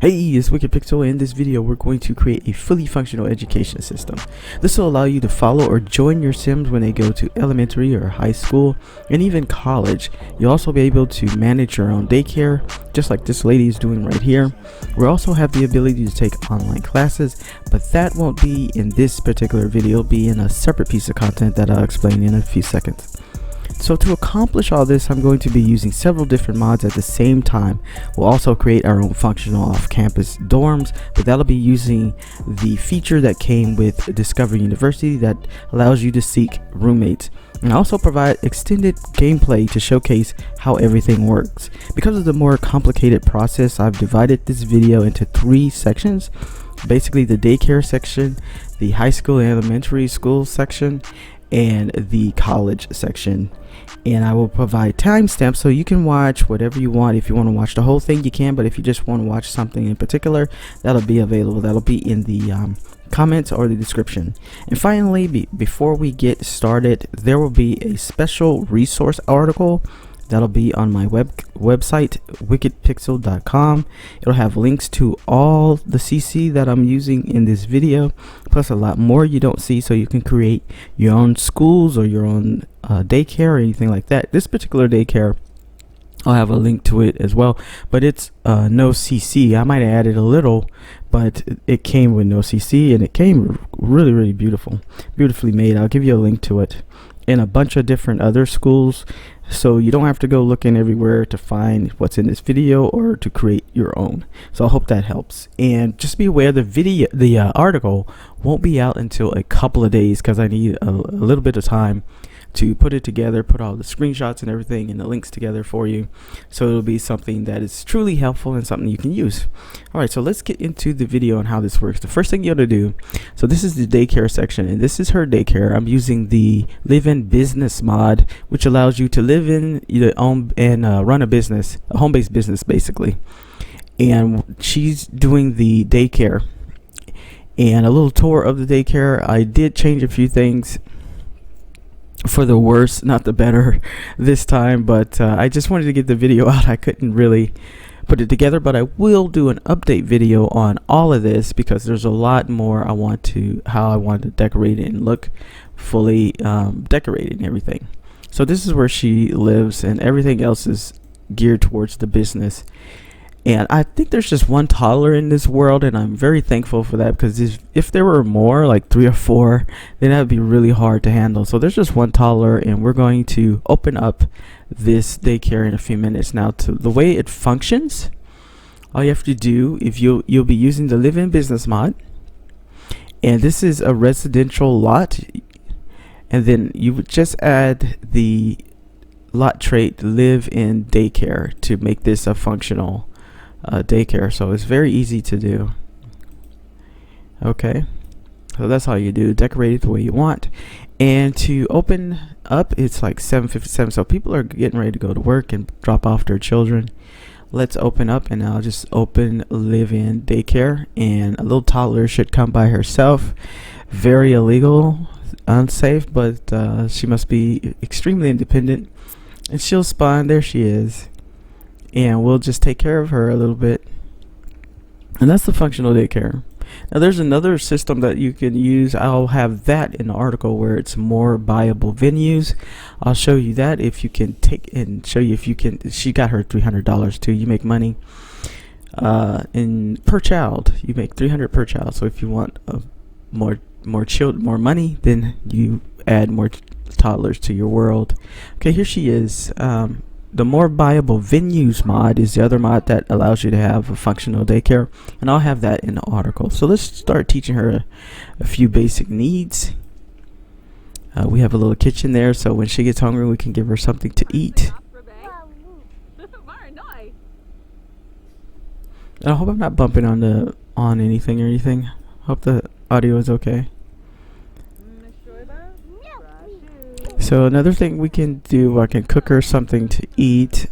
Hey, it's Wicked Pixel. In this video we're going to create a fully functional education system. This will allow you to follow or join your Sims when they go to elementary or high school and even college. You'll also be able to manage your own daycare, just like this lady is doing right here. We'll also have the ability to take online classes, but that won't be in this particular video. It'll be in a separate piece of content that I'll explain in a few seconds. So to accomplish all this, I'm going to be using several different mods at the same time. We'll also create our own functional off-campus dorms, but that'll be using the feature that came with Discover University that allows you to seek roommates, and also provide extended gameplay to showcase how everything works. Because of the more complicated process, I've divided this video into 3 sections. Basically the daycare section, the high school and elementary school section, and the college section. And I will provide timestamps so you can watch whatever you want. If you want to watch the whole thing, you can, but if you just want to watch something in particular, that'll be available. That'll be in the comments or the description. And finally, before we get started, there will be a special resource article that'll be on my website, wickedpixel.com. It'll have links to all the CC that I'm using in this video, plus a lot more you don't see, so you can create your own schools or your own daycare or anything like that. This particular daycare, I'll have a link to it as well, but it's no CC. I might have added a little, but it came with no CC, and it came really beautifully made. I'll give you a link to it, and a bunch of different other schools, so you don't have to go looking everywhere to find what's in this video or to create your own. So I hope that helps. And just be aware the article won't be out until a couple of days, because I need a little bit of time to put it together, put all the screenshots and everything and the links together for you, so it'll be something that is truly helpful and something you can use. All right, so let's get into the video on how this works. The first thing you have to do, so this is the daycare section, and this is her daycare. I'm using the live-in business mod, which allows you to live in your own and run a business, a home-based business basically. And she's doing the daycare and a little tour of the daycare. I did change a few things for the worse, not the better this time, but I just wanted to get the video out. I couldn't really put it together, but I will do an update video on all of this, because there's a lot more how I want to decorate it and look fully decorated and everything. So this is where she lives, and everything else is geared towards the business. And I think there's just one toddler in this world, and I'm very thankful for that, because if there were more, like 3 or 4, then that would be really hard to handle. So there's just one toddler, and we're going to open up this daycare in a few minutes. Now, to the way it functions, all you have to do, if you'll be using the live-in business mod, and this is a residential lot, and then you would just add the lot trait live-in daycare to make this a functional daycare. So it's very easy to do. Okay, so that's how you do, decorate it the way you want. And to open up, it's like 7:57, so people are getting ready to go to work and drop off their children. Let's open up, and I'll just open live-in daycare, and a little toddler should come by herself. Very illegal, unsafe, but she must be extremely independent, and she'll spawn. There she is, and we'll just take care of her a little bit. And that's the functional daycare. Now there's another system that you can use. I'll have that in the article, where it's more viable venues. I'll show you that, if you can take and show you if you can. She got her $300 too. You make money in per child. You make $300 per child. So if you want more money, then you add more toddlers to your world. Okay, here she is. The more viable venues mod is the other mod that allows you to have a functional daycare, and I'll have that in the article. So let's start teaching her a few basic needs. We have a little kitchen there, so when she gets hungry, we can give her something to eat. And I hope I'm not bumping on anything or anything. Hope the audio is okay. So another thing we can do, I can cook her something to eat.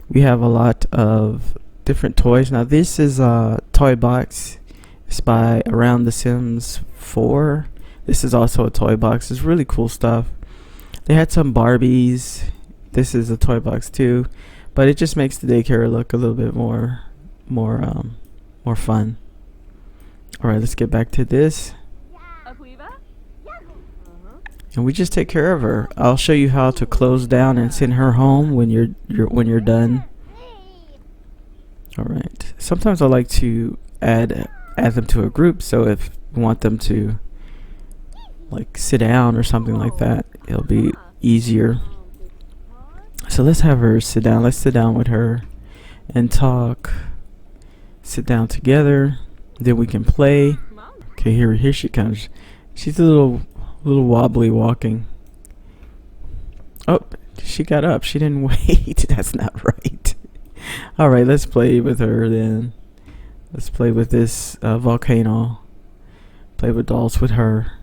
We have a lot of different toys. Now this is a toy box. It's by Around the Sims 4. This is also a toy box. It's really cool stuff. They had some Barbies. This is a toy box too, but it just makes the daycare look a little bit more more fun. All right, let's get back to this. And we just take care of her. I'll show you how to close down and send her home when you're done. All right. Sometimes I like to add them to a group, so if you want them to like sit down or something like that, it'll be easier. So let's have her sit down. Let's sit down with her and talk. Sit down together. Then we can play. Okay, here she comes. She's a little wobbly walking. Oh, she got up. She didn't wait. That's not right. All right, let's play with her then. Let's play with this volcano. Play with dolls with her.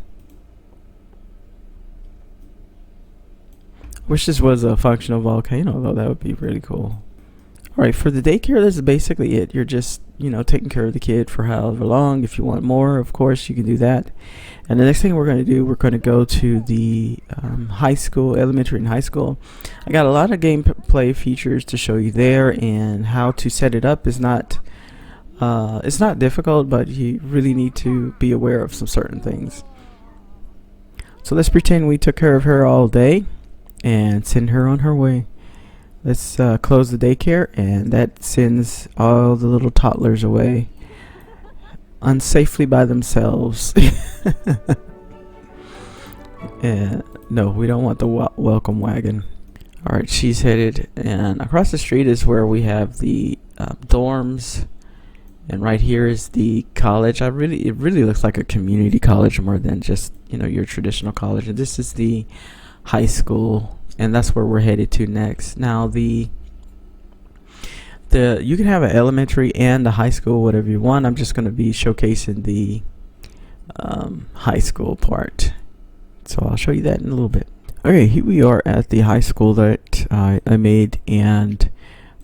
Wish this was a functional volcano though. That would be really cool. Alright, for the daycare, this is basically it. You're just, taking care of the kid for however long. If you want more, of course, you can do that. And the next thing we're going to do, we're going to go to the high school, elementary and high school. I got a lot of gameplay features to show you there, and how to set it up is not, it's not difficult, but you really need to be aware of some certain things. So let's pretend we took care of her all day and send her on her way. Let's close the daycare, and that sends all the little toddlers away unsafely by themselves. And no, we don't want the welcome wagon. Alright, she's headed, and across the street is where we have the dorms, and right here is the college. It really looks like a community college more than just your traditional college. And this is the high school, and that's where we're headed to next. Now you can have an elementary and a high school, whatever you want. I'm just going to be showcasing the high school part, so I'll show you that in a little bit. Okay, here we are at the high school that I made, and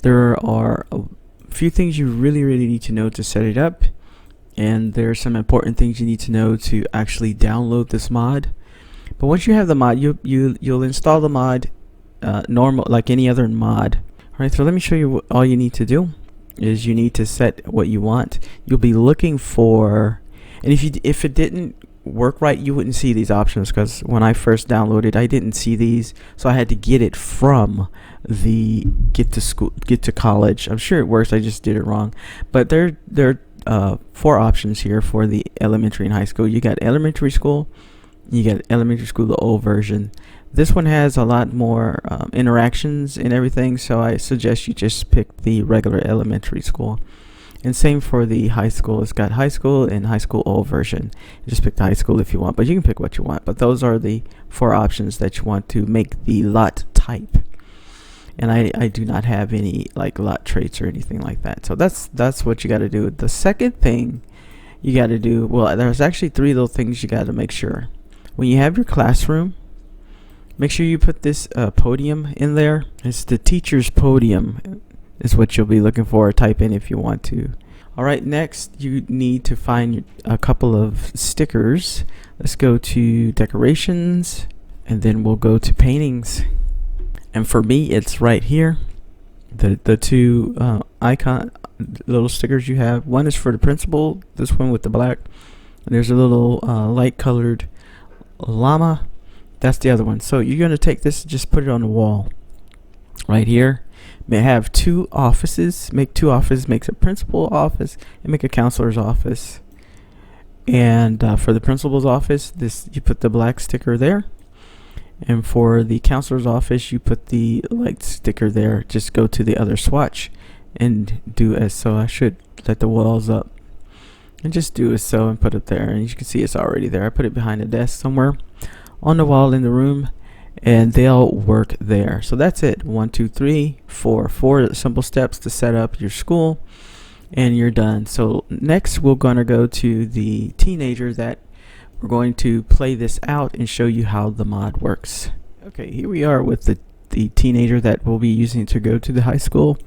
there are a few things you really need to know to set it up, and there are some important things you need to know to actually download this mod. But once you have the mod, you'll install the mod normal, like any other mod. Alright, so let me show you what all you need to do is you need to set what you want. You'll be looking for, and if it didn't work right, you wouldn't see these options, because when I first downloaded, I didn't see these, so I had to get it from the get to college. I'm sure it works, I just did it wrong. But there are 4 options here for the elementary and high school. You got elementary school. You get elementary school, the old version. This one has a lot more interactions and everything, so I suggest you just pick the regular elementary school. And same for the high school. It's got high school and high school old version. You just pick the high school if you want, but you can pick what you want. But those are the 4 options that you want to make the lot type. And I do not have any like lot traits or anything like that. So that's what you got to do. The second thing you got to do, well, there's actually 3 little things you got to make sure. When you have your classroom, make sure you put this Podium in there. It's the teacher's Podium is what you'll be looking for. Type in if you want to. Alright, next you need to find a couple of stickers. Let's go to decorations, and then we'll go to paintings. And for me, it's right here. The 2 icon little stickers you have. One is for the principal, this one with the black. And there's a little light colored llama. That's the other one. So you're going to take this and just put it on the wall right here. May have 2 offices. Make 2 offices. Makes a principal office and make a counselor's office. And for the principal's office, you put the black sticker there. And for the counselor's office, you put the light sticker there. Just go to the other swatch and do as so. I should let the walls up. And just do as so and put it there, and you can see it's already there. I put it behind the desk somewhere on the wall in the room, and they'll work there. So that's it. 1 2 3 4 simple steps to set up your school, and you're done. So next we're going to go to the teenager that we're going to play this out and show you how the mod works. Okay, here we are with the teenager that we'll be using to go to the high school.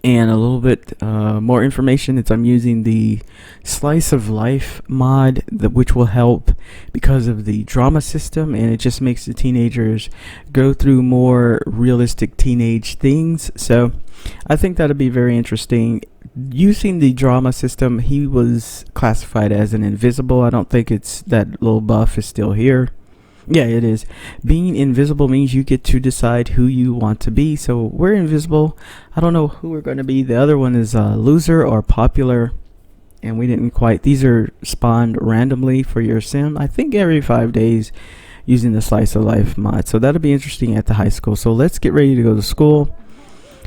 And a little bit more information is I'm using the slice of life mod, which will help because of the drama system, and it just makes the teenagers go through more realistic teenage things. So I think that'll be very interesting. Using the drama system, he was classified as an invisible. I don't think it's that little buff is still here. Yeah, it is. Being invisible means you get to decide who you want to be. So we're invisible. I don't know who we're going to be. The other one is loser or popular. And we didn't quite. These are spawned randomly for your sim. I think every 5 days using the slice of life mod. So that'll be interesting at the high school. So let's get ready to go to school.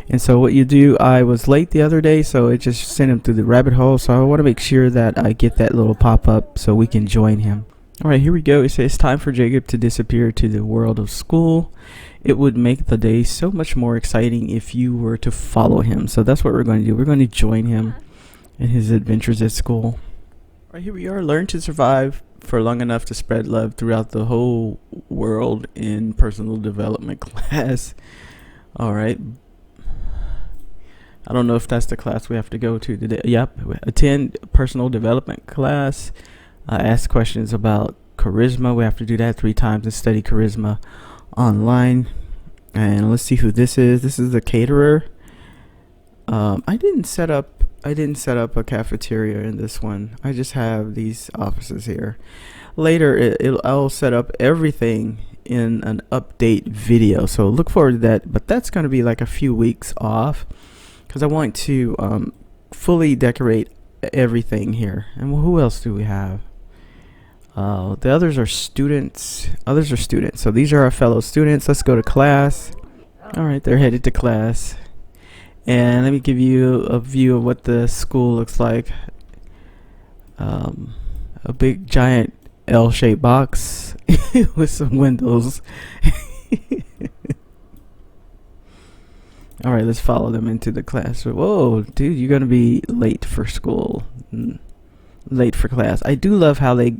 And so what you do, I was late the other day, so it just sent him through the rabbit hole. So I want to make sure that I get that little pop-up so we can join him. Alright, here we go. It says time for Jacob to disappear to the world of school. It would make the day so much more exciting if you were to follow him. So that's what we're going to do. We're going to join him in his adventures at school. Alright, here we are. Learn to survive for long enough to spread love throughout the whole world in personal development class. Alright. I don't know if that's the class we have to go to today. Yep. Attend personal development class. Ask questions about charisma. We have to do that 3 times and study charisma online. And let's see who this is. This is the caterer. I didn't set up a cafeteria in this one. I just have these offices here. Later, I'll set up everything in an update video. So look forward to that. But that's going to be like a few weeks off because I want to fully decorate everything here. And who else do we have? The others are students. So these are our fellow students. Let's go to class. Alright, they're headed to class. And let me give you a view of what the school looks like. A big giant L-shaped box with some windows. Alright, let's follow them into the classroom. Whoa, dude, you're gonna be late for school. Late for class. I do love how they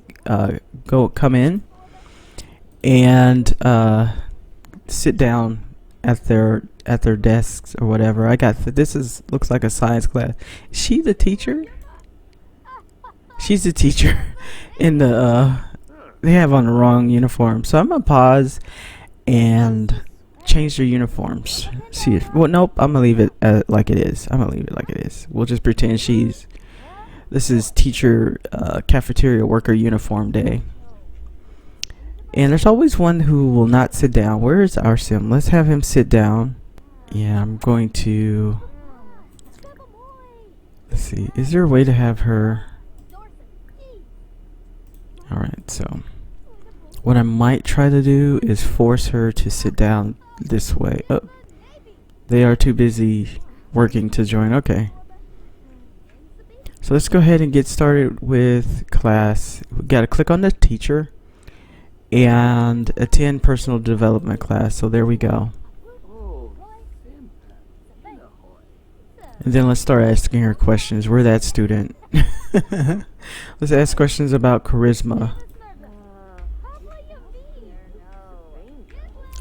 come in and sit down at their desks or whatever. I got looks like a science class. Is she the teacher? She's the teacher. In the they have on the wrong uniform. So I'm gonna pause and change their uniforms. See if nope. I'm gonna leave it like it is. We'll just pretend this is teacher cafeteria worker uniform day. And there's always one who will not sit down. Where is our sim? Let's have him sit down. Yeah, I'm going to... Let's see. Is there a way to have her... Alright, so... What I might try to do is force her to sit down this way. Oh, they are too busy working to join. Okay. So let's go ahead and get started with class. We got to click on the teacher and attend personal development class. So there we go. And then let's start asking her questions. We're that student. Let's ask questions about charisma.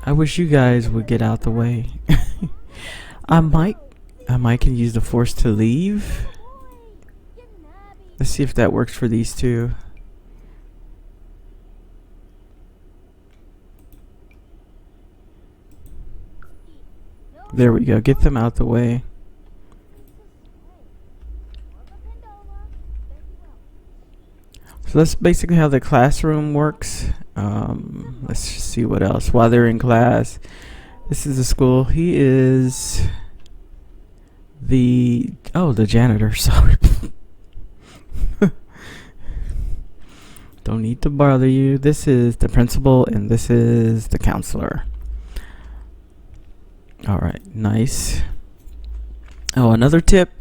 I wish you guys would get out the way. I might can use the force to leave. Let's see if that works for these two. There we go. Get them out the way. So that's basically how the classroom works. Let's see what else. While they're in class, this is the school. He is the janitor. Sorry. Don't need to bother you. This is the principal and this is the counselor. Alright, nice. Oh, another tip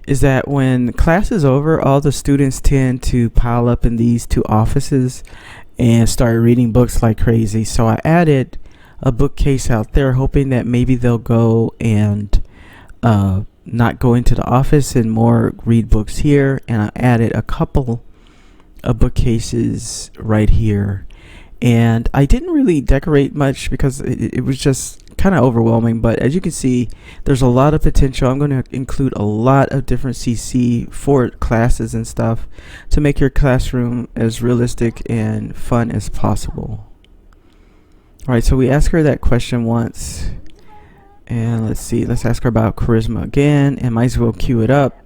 is that when class is over, all the students tend to pile up in these 2 offices and start reading books like crazy. So I added a bookcase out there, hoping that maybe they'll go and not go into the office and more read books here. And I added a couple of bookcases right here. And I didn't really decorate much because it was just kind of overwhelming, but as you can see, there's a lot of potential. I'm going to include a lot of different CC for classes and stuff to make your classroom as realistic and fun as possible. Alright, so we asked her that question once, and let's see, let's ask her about charisma again, and might as well cue it up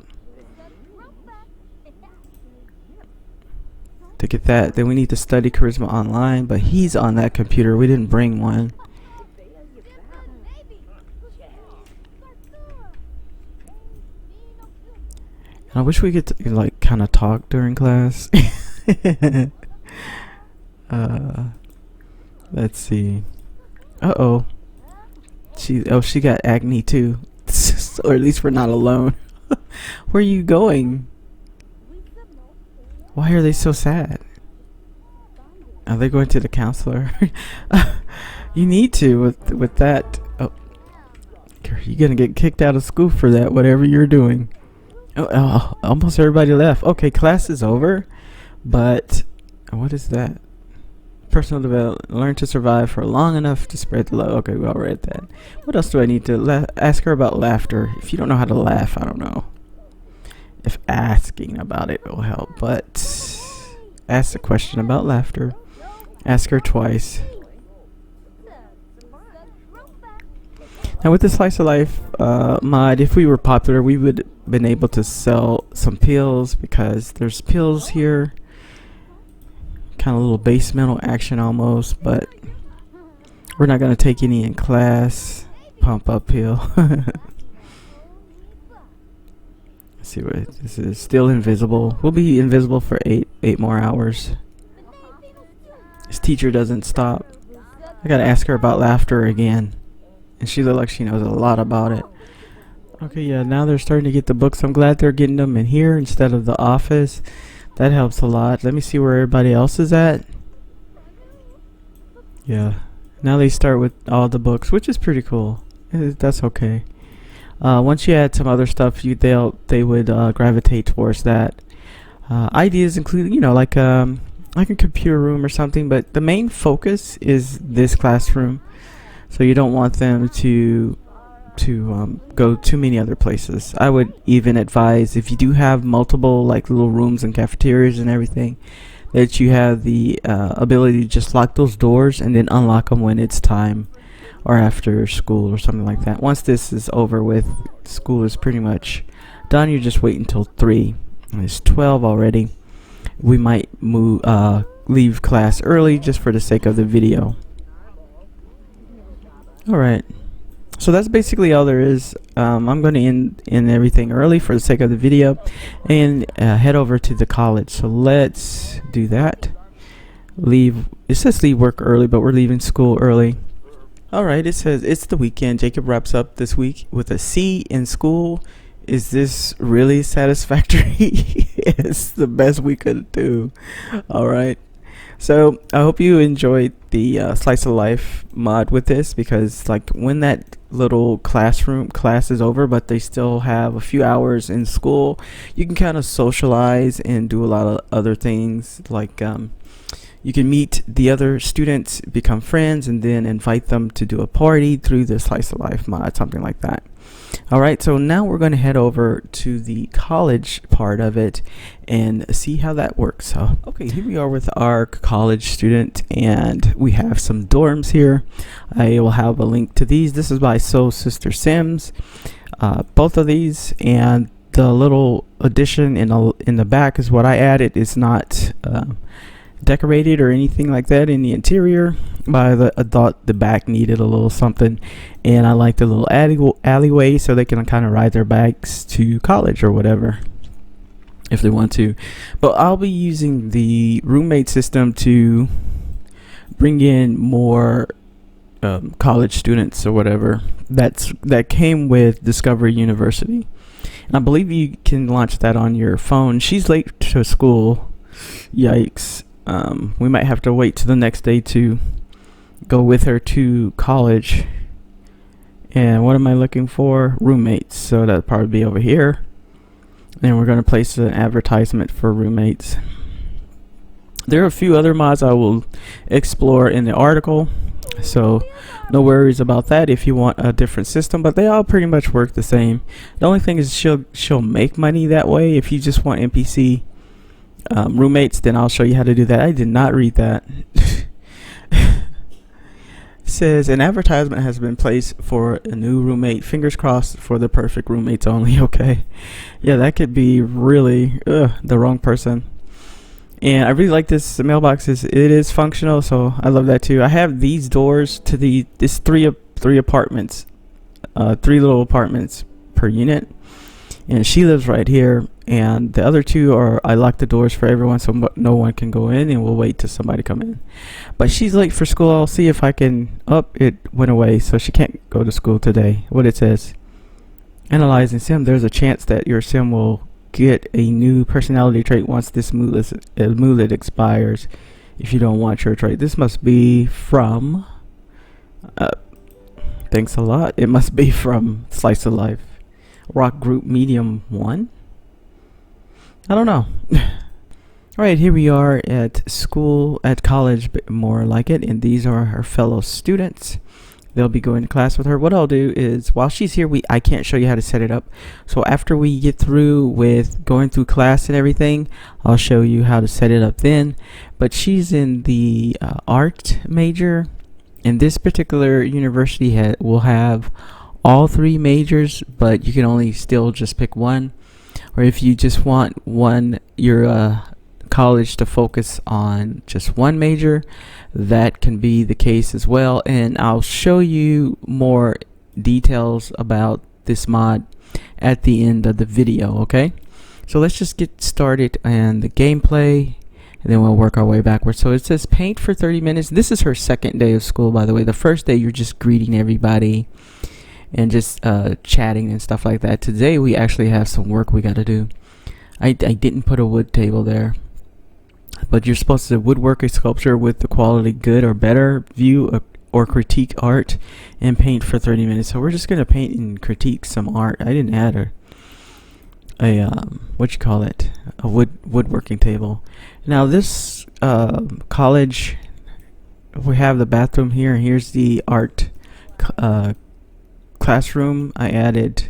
to get that. Then we need to study charisma online, but he's on that computer. We didn't bring one. I wish we could like kind of talk during class. Let's see. She got acne too. Or at least we're not alone. Where are you going? Why are they so sad? Are they going to the counselor? You need to with that. Oh, you're gonna get kicked out of school for that. Whatever you're doing. Oh, almost everybody left. Okay, class is over, but what is that? Personal development. Learn to survive for long enough to spread the love. Okay, we all read that. What else do I need to ask her about laughter? If you don't know how to laugh, I don't know if asking about it will help, but ask a question about laughter. Ask her twice. Now with the Slice of Life mod, if we were popular, we would have been able to sell some pills, because there's pills here. Kind of a little base mental action almost, but we're not going to take any in class. Pump up pill. Let's see what this is. Still invisible. We'll be invisible for eight more hours. This teacher doesn't stop. I gotta ask her about laughter again, and she looked like she knows a lot about it. Okay, yeah, now they're starting to get the books. I'm glad they're getting them in here instead of the office. That helps a lot. Let me see where everybody else is at. Yeah, now they start with all the books, which is pretty cool. That's okay. Once you add some other stuff, they would gravitate towards that. Ideas include, like a computer room or something, but the main focus is this classroom. So you don't want them to go too many other places. I would even advise, if you do have multiple like little rooms and cafeterias and everything, that you have the ability to just lock those doors and then unlock them when it's time, or after school or something like that. Once this is over with, school is pretty much done. You just wait until 3. And it's 12 already. We might leave class early just for the sake of the video. Alright, so that's basically all there is. I'm going to end everything early for the sake of the video, and head over to the college. So let's do that. It says leave work early, but we're leaving school early. Alright, it says it's the weekend. Jacob wraps up this week with a C in school. Is this really satisfactory? It's the best we could do. Alright, so I hope you enjoyed the Slice of Life mod with this, because like when that little class is over, but they still have a few hours in school, you can kind of socialize and do a lot of other things, like you can meet the other students, become friends, and then invite them to do a party through the Slice of Life mod, something like that. Alright, so now we're going to head over to the college part of it and see how that works. So, okay, here we are with our college student, and we have some dorms here. I will have a link to these. This is by Soul Sister Sims. Both of these, and the little addition in the back is what I added. It's not decorated or anything like that in the interior, but I thought the back needed a little something, and I like the little alleyway so they can kind of ride their bikes to college or whatever if they want to. But I'll be using the roommate system to bring in more college students or whatever that came with Discovery University, and I believe you can launch that on your phone. She's late to school. Yikes. We might have to wait to the next day to go with her to college. And what am I looking for? Roommates. So that'll probably be over here. And we're going to place an advertisement for roommates. There are a few other mods I will explore in the article. So no worries about that if you want a different system, but they all pretty much work the same. The only thing is she'll make money that way. If you just want NPC roommates, then I'll show you how to do that. I did not read that. Says an advertisement has been placed for a new roommate. Fingers crossed for the perfect roommates only. Okay, yeah, that could be really the wrong person. And I really like this mailbox. It is functional, so I love that too. I have these doors to this three apartments, three little apartments per unit, and she lives right here. And the other two are, I lock the doors for everyone so no one can go in, and we'll wait till somebody come in. But she's late for school. I'll see if I can. It went away, so she can't go to school today. What it says: analyzing sim. There's a chance that your sim will get a new personality trait once this mulet expires. If you don't want your trait, this must be from. Thanks a lot. It must be from Slice of Life. Rock group medium 1. I don't know. Alright, here we are at school, at college, but more like it, and these are her fellow students. They'll be going to class with her. What I'll do is, while she's here, I can't show you how to set it up. So after we get through with going through class and everything, I'll show you how to set it up then. But she's in the art major, and this particular university will have all 3 majors, but you can only still just pick one. Or if you just want your college to focus on just one major, that can be the case as well. And I'll show you more details about this mod at the end of the video. Okay, so let's just get started and the gameplay, and then we'll work our way backwards. So it says paint for 30 minutes. This is her second day of school, by the way. The first day you're just greeting everybody and just chatting and stuff like that. Today we actually have some work we got to do. I didn't put a wood table there, but you're supposed to woodwork a sculpture with the quality good or better, view or critique art, and paint for 30 minutes. So we're just gonna paint and critique some art. I didn't add a woodworking table. Now this college, we have the bathroom here, and here's the art classroom I added.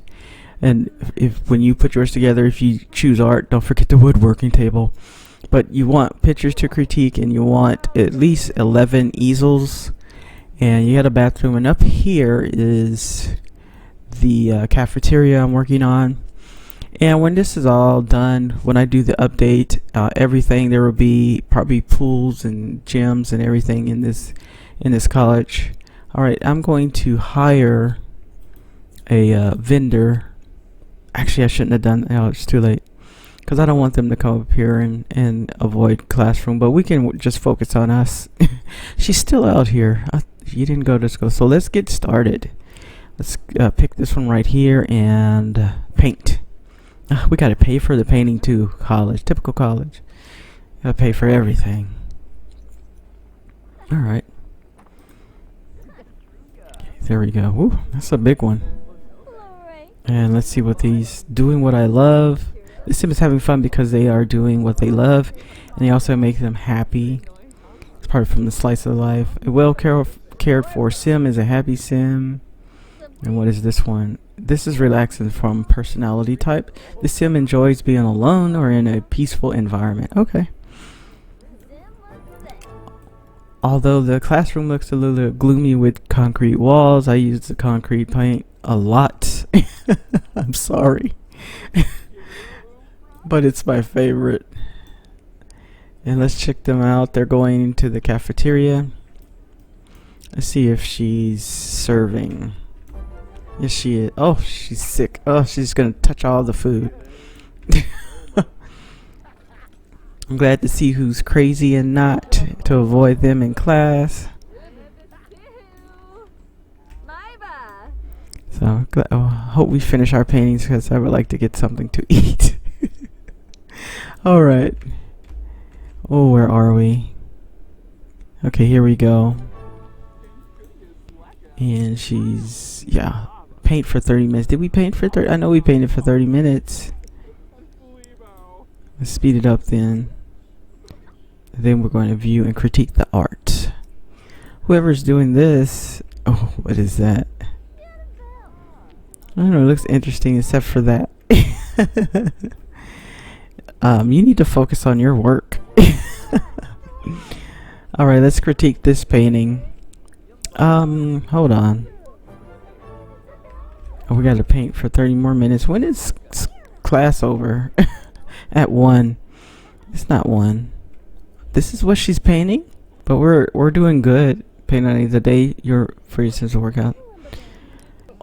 And when you put yours together, if you choose art, don't forget the woodworking table. But you want pictures to critique, and you want at least 11 easels, and you got a bathroom. And up here is the cafeteria I'm working on. And when this is all done, when I do the update, everything, there will be probably pools and gyms and everything in this college. All right, I'm going to hire a vendor. Actually, I shouldn't have done. Oh, it's too late, because I don't want them to come up here and avoid classroom. But we can just focus on us. She's still out here. You didn't go to school, so let's get started. Let's pick this one right here and paint. We gotta pay for the painting too. College, typical college. Gotta pay for everything. All right. There we go. Ooh, that's a big one. And let's see what these doing. What I love. This sim is having fun because they are doing what they love, and they also make them happy. It's part from the Slice of Life. A well cared for sim is a happy sim. And what is this one? This is relaxing from personality type. The sim enjoys being alone or in a peaceful environment. Okay. Although the classroom looks a little gloomy with concrete walls, I use the concrete paint a lot. I'm sorry. But it's my favorite. And let's check them out. They're going to the cafeteria. Let's see if she's serving. Yes, she is. Oh, she's sick. Oh, she's gonna touch all the food. I'm glad to see who's crazy and not, to avoid them in class. So I hope we finish our paintings, because I would like to get something to eat. All right. Oh, where are we? Okay, here we go. And she's, yeah, paint for 30 minutes. Did we paint for 30? I know we painted for 30 minutes. Let's speed it up then. Then we're going to view and critique the art. whoever's doing this, oh, what is that? I don't know, it looks interesting except for that. You need to focus on your work. Alright, let's critique this painting. Hold on. Oh, we gotta paint for 30 more minutes. When is class over? At 1. It's not 1. This is what she's painting? But we're doing good. Painting the day for your sense of workout.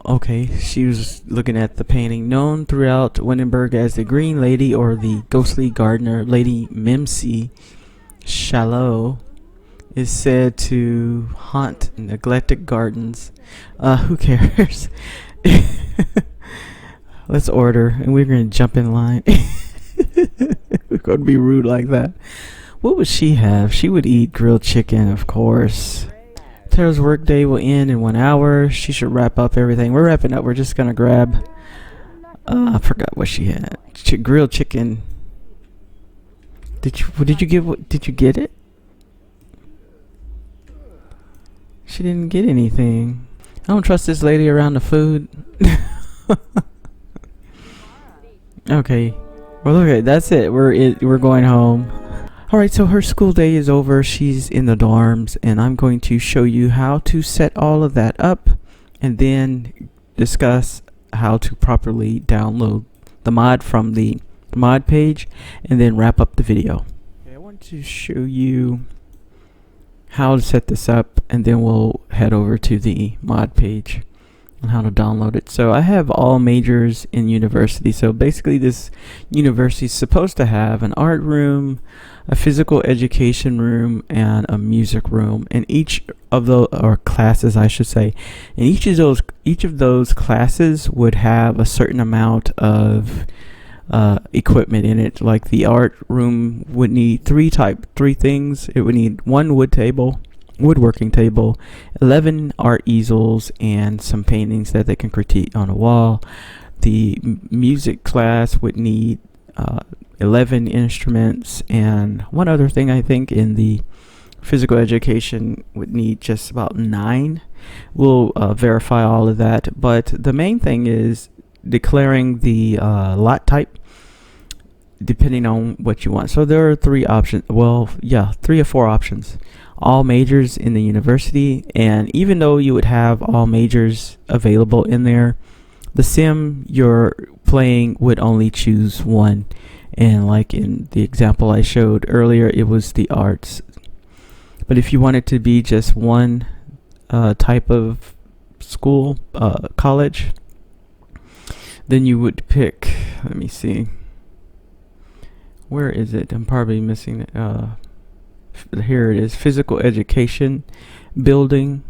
Okay, she was looking at the painting. Known throughout Wittenberg as the Green Lady or the Ghostly Gardener, Lady Mimsy Shallow is said to haunt neglected gardens. Who cares? Let's order, and we're gonna jump in line. We're gonna be rude like that. What would she have? She would eat grilled chicken, of course. Tara's workday will end in 1 hour. She should wrap up everything. We're wrapping up. We're just gonna grab. I forgot what she had. Grilled chicken. Did you get it? She didn't get anything. I don't trust this lady around the food. Okay. Well, okay, that's it. We're going home. Alright, so her school day is over. She's in the dorms, and I'm going to show you how to set all of that up and then discuss how to properly download the mod from the mod page and then wrap up the video. Okay, I want to show you how to set this up, and then we'll head over to the mod page and how to download it. So I have all majors in university. So basically this university is supposed to have an art room, a physical education room, and a music room. And each of those, or classes I should say, and each of those classes would have a certain amount of equipment in it. Like the art room would need three things. It would need one woodworking table, 11 art easels, and some paintings that they can critique on a wall. The music class would need 11 instruments, and one other thing I think in the physical education would need just about 9. We'll verify all of that, but the main thing is declaring the lot type depending on what you want. So there are 3 options. Well, yeah, 3 or 4 options. All majors in the university, and even though you would have all majors available in there, the sim you're playing would only choose one. And like in the example I showed earlier, it was the arts. But if you want it to be just one type of school, college, then you would pick, let me see, where is it? I'm probably missing it. Here it is, physical education building,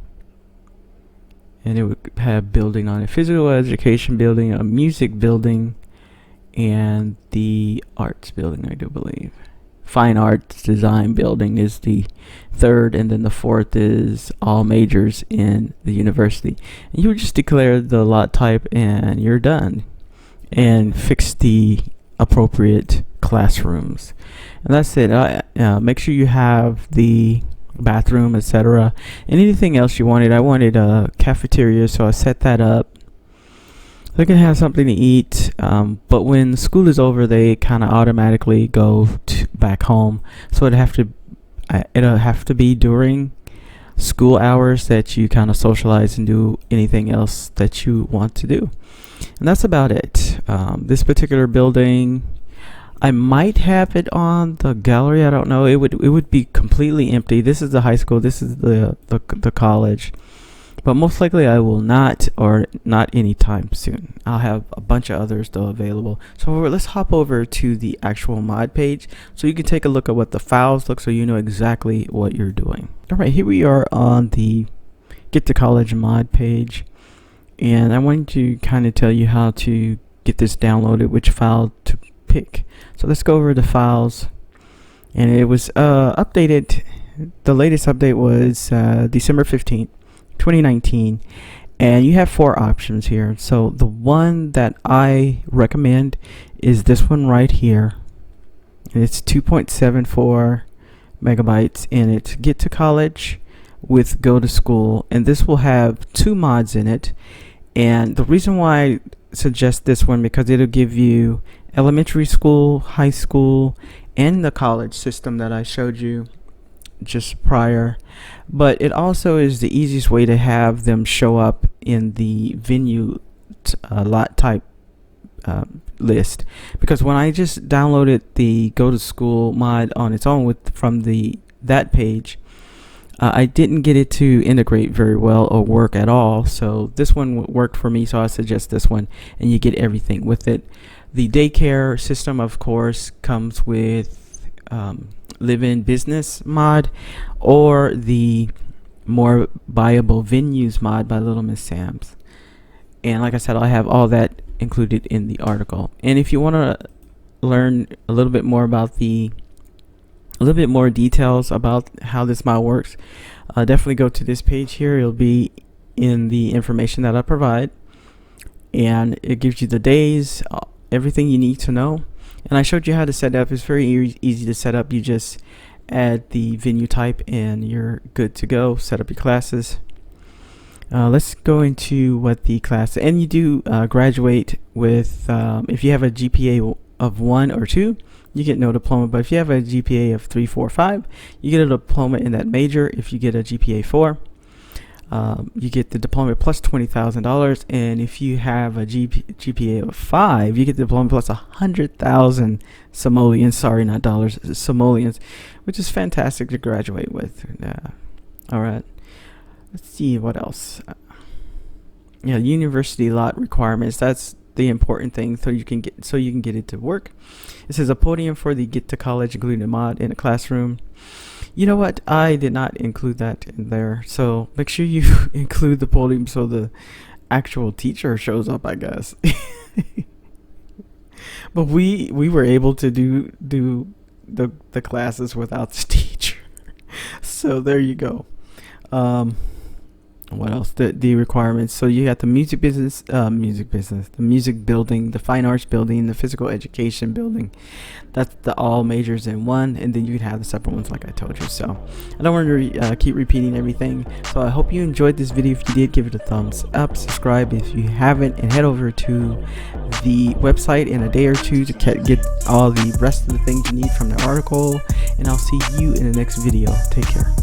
and it would have building on it. Physical education building, a music building, and the arts building, I do believe. Fine arts design building is the 3rd, and then the 4th is all majors in the university. And you would just declare the lot type and you're done, and fix the appropriate classrooms, and that's it. Make sure you have the bathroom, etc., and anything else you wanted. I wanted a cafeteria, so I set that up. They can have something to eat, but when school is over, they kind of automatically go back home. So it'll have to be during school hours that you kind of socialize and do anything else that you want to do. And that's about it. This particular building, I might have it on the gallery. I don't know. It would be completely empty. This is the high school. This is the college. But most likely I will not, or not anytime soon. I'll have a bunch of others though available. So let's hop over to the actual mod page so you can take a look at what the files look, so you know exactly what you're doing. All right, here we are on the Get to College mod page, and I want to kind of tell you how to get this downloaded, which file to pick. So let's go over the files, and it was updated. The latest update was December 15th, 2019, and you have 4 options here. So the one that I recommend is this one right here. It's 2.74 megabytes, and it's Get to College with Go to School, and this will have 2 mods in it. And the reason why I suggest this one, because it'll give you elementary school, high school, and the college system that I showed you just prior, but it also is the easiest way to have them show up in the venue lot type list. Because when I just downloaded the Go to School mod on its own from that page, I didn't get it to integrate very well or work at all. So this one worked for me, so I suggest this one, and you get everything with it. The Daycare system, of course, comes with Live-In Business mod, or the More Viable Venues mod by Little Miss Sam's. And like I said, I have all that included in the article. And if you want to learn a little bit more about more details about how this mod works, definitely go to this page here. It'll be in the information that I provide, and it gives you the days, everything you need to know. And I showed you how to set up. It's very easy to set up. You just add the venue type and you're good to go. Set up your classes. Let's go into what the class, and you do graduate with, if you have a GPA of 1 or 2, you get no diploma. But if you have a GPA of 3, 4, 5, you get a diploma in that major. If you get a GPA 4, you get the diploma plus $20,000. And if you have a GPA of 5, you get the diploma plus 100,000 simoleons. Sorry, not dollars, simoleons, which is fantastic to graduate with. All right, let's see what else. Yeah, university lot requirements. That's the important thing, so you can get it to work. It says a podium for the Get to College, including a mod in a classroom. You know what? I did not include that in there, so make sure you include the podium so the actual teacher shows up, I guess. But we were able to do the classes without the teacher, so there you go. What else? The requirements. So you got the music business, the music building, the fine arts building, the physical education building. That's the all majors in one, and then you can have the separate ones like I told you. So I don't want to keep repeating everything. So I hope you enjoyed this video. If you did, give it a thumbs up, subscribe if you haven't, and head over to the website in a day or two to get all the rest of the things you need from the article. And I'll see you in the next video. Take care.